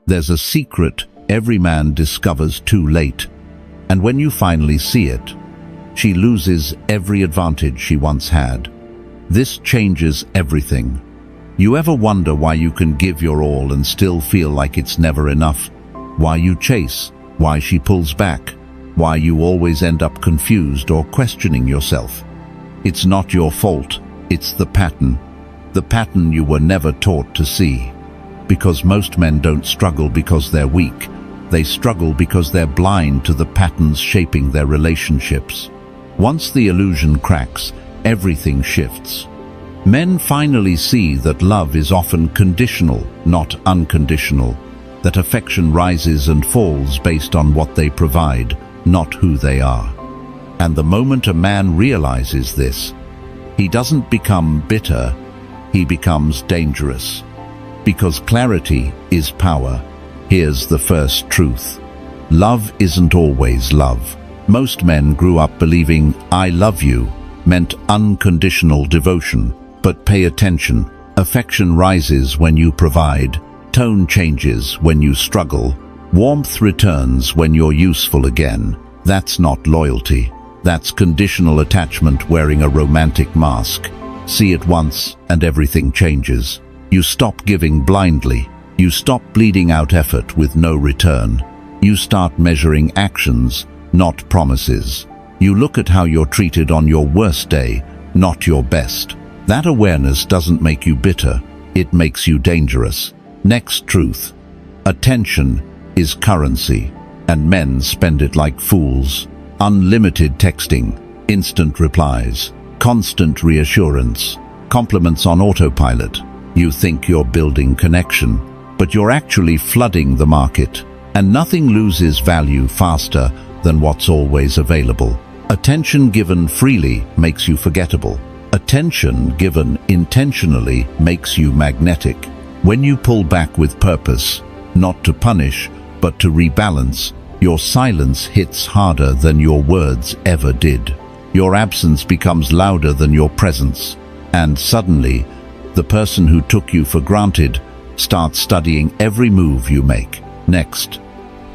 There's a secret every man discovers too late, and when you finally see it, she loses every advantage she once had. This changes everything. You ever wonder why you can give your all and still feel like it's never enough? Why you chase? Why she pulls back? Why you always end up confused or questioning yourself? It's not your fault, it's the pattern you were never taught to see. Because most men don't struggle because they're weak. They struggle because they're blind to the patterns shaping their relationships. Once the illusion cracks, everything shifts. Men finally see that love is often conditional, not unconditional, that affection rises and falls based on what they provide, not who they are. And the moment a man realizes this, he doesn't become bitter, he becomes dangerous. Because clarity is power. Here's the first truth. Love isn't always love. Most men grew up believing "I love you" meant unconditional devotion. But pay attention. Affection rises when you provide. Tone changes when you struggle. Warmth returns when you're useful again. That's not loyalty. That's conditional attachment wearing a romantic mask. See it once and everything changes. You stop giving blindly. You stop bleeding out effort with no return. You start measuring actions, not promises. You look at how you're treated on your worst day, not your best. That awareness doesn't make you bitter, it makes you dangerous. Next truth. Attention is currency, and men spend it like fools. Unlimited texting, instant replies, constant reassurance, compliments on autopilot. You think you're building connection, but you're actually flooding the market. And nothing loses value faster than what's always available. Attention given freely makes you forgettable. Attention given intentionally makes you magnetic. When you pull back with purpose, not to punish, but to rebalance, your silence hits harder than your words ever did. Your absence becomes louder than your presence. And suddenly, the person who took you for granted starts studying every move you make. Next,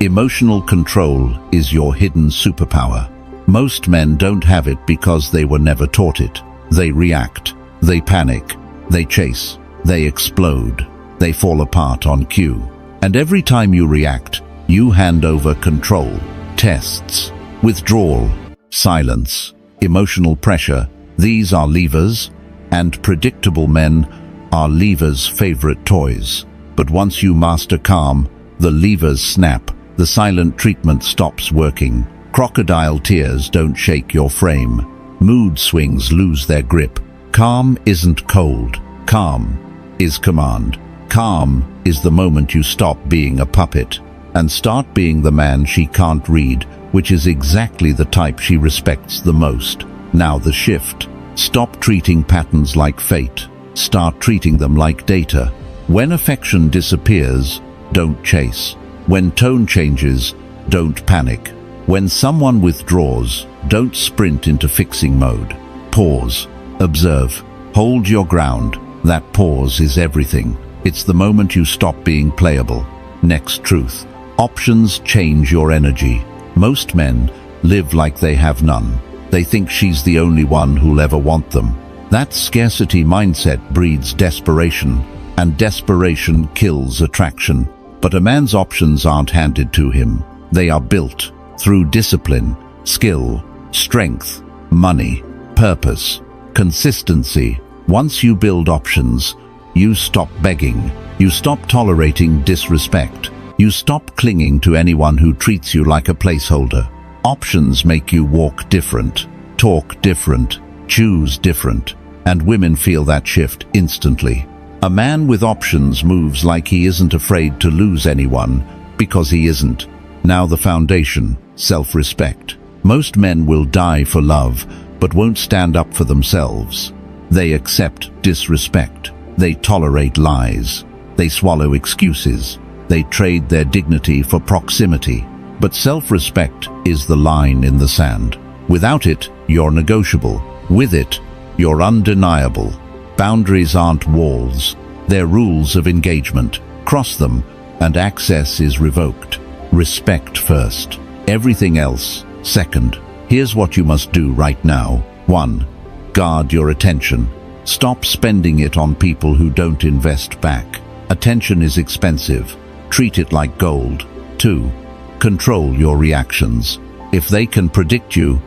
emotional control is your hidden superpower. Most men don't have it because they were never taught it. They react, they panic, they chase, they explode, they fall apart on cue. And every time you react, you hand over control, tests, withdrawal, silence, emotional pressure. These are levers, and predictable men are levers' favorite toys. But once you master calm, the levers snap. The silent treatment stops working. Crocodile tears don't shake your frame. Mood swings lose their grip. Calm isn't cold. Calm is command. Calm is the moment you stop being a puppet and start being the man she can't read, which is exactly the type she respects the most. Now the shift. Stop treating patterns like fate. Start treating them like data. When affection disappears, don't chase. When tone changes, don't panic. When someone withdraws, don't sprint into fixing mode. Pause. Observe. Hold your ground. That pause is everything. It's the moment you stop being playable. Next truth. Options change your energy. Most men live like they have none. They think she's the only one who'll ever want them. That scarcity mindset breeds desperation, and desperation kills attraction. But a man's options aren't handed to him. They are built through discipline, skill, strength, money, purpose, consistency. Once you build options, you stop begging. You stop tolerating disrespect. You stop clinging to anyone who treats you like a placeholder. Options make you walk different, talk different, choose different, and women feel that shift instantly. A man with options moves like he isn't afraid to lose anyone, because he isn't. Now the foundation, self-respect. Most men will die for love, but won't stand up for themselves. They accept disrespect. They tolerate lies. They swallow excuses. They trade their dignity for proximity. But self-respect is the line in the sand. Without it, you're negotiable. With it, you're undeniable. Boundaries aren't walls. They're rules of engagement. Cross them, and access is revoked. Respect first. Everything else second. Here's what you must do right now. 1. Guard your attention. Stop spending it on people who don't invest back. Attention is expensive. Treat it like gold. 2. Control your reactions. If they can predict you,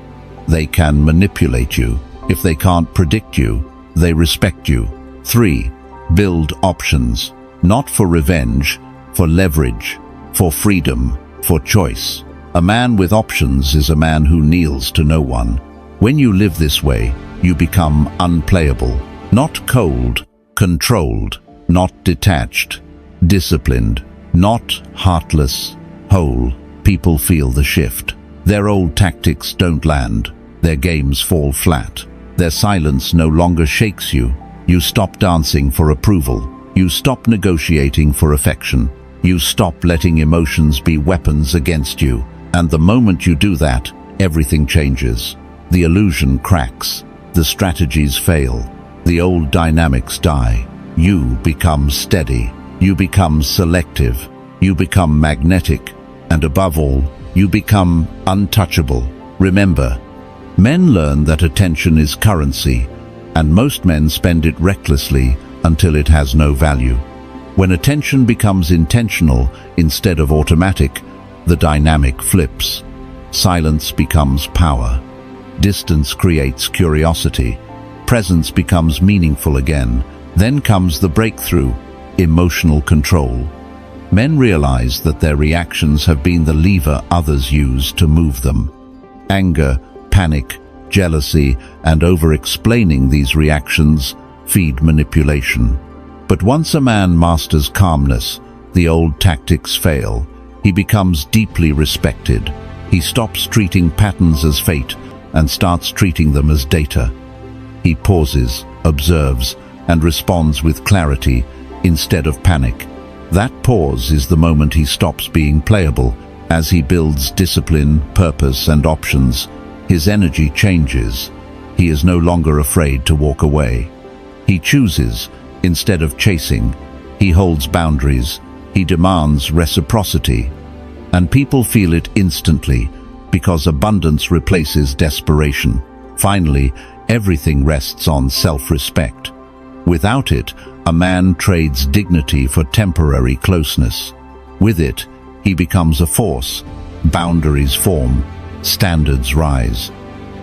they can manipulate you. If they can't predict you, they respect you. 3. Build options. Not for revenge, for leverage, for freedom, for choice. A man with options is a man who kneels to no one. When you live this way, you become unplayable. Not cold, controlled. Not detached, disciplined. Not heartless, whole. People feel the shift. Their old tactics don't land. Their games fall flat. Their silence no longer shakes you. You stop dancing for approval. You stop negotiating for affection. You stop letting emotions be weapons against you. And the moment you do that, everything changes. The illusion cracks. The strategies fail. The old dynamics die. You become steady. You become selective. You become magnetic. And above all, you become untouchable. Remember, men learn that attention is currency, and most men spend it recklessly until it has no value. When attention becomes intentional instead of automatic, the dynamic flips. Silence becomes power. Distance creates curiosity. Presence becomes meaningful again. Then comes the breakthrough, emotional control. Men realize that their reactions have been the lever others use to move them. Anger, panic, jealousy, and over-explaining these reactions feed manipulation. But once a man masters calmness, the old tactics fail. He becomes deeply respected. He stops treating patterns as fate and starts treating them as data. He pauses, observes, and responds with clarity instead of panic. That pause is the moment he stops being playable. As he builds discipline, purpose, and options, his energy changes. He is no longer afraid to walk away. He chooses instead of chasing. He holds boundaries. He demands reciprocity. And people feel it instantly because abundance replaces desperation. Finally, everything rests on self-respect. Without it, a man trades dignity for temporary closeness. With it, he becomes a force. Boundaries form. Standards rise.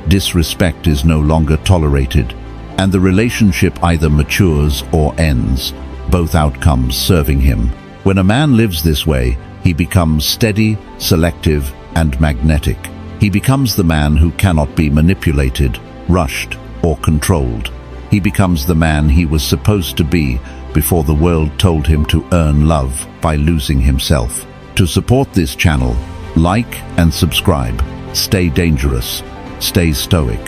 Disrespect is no longer tolerated, and the relationship either matures or ends, both outcomes serving him. When a man lives this way, he becomes steady, selective, and magnetic. He becomes the man who cannot be manipulated, rushed, or controlled. He becomes the man he was supposed to be before the world told him to earn love by losing himself. To support this channel, like and subscribe. Stay dangerous. Stay stoic.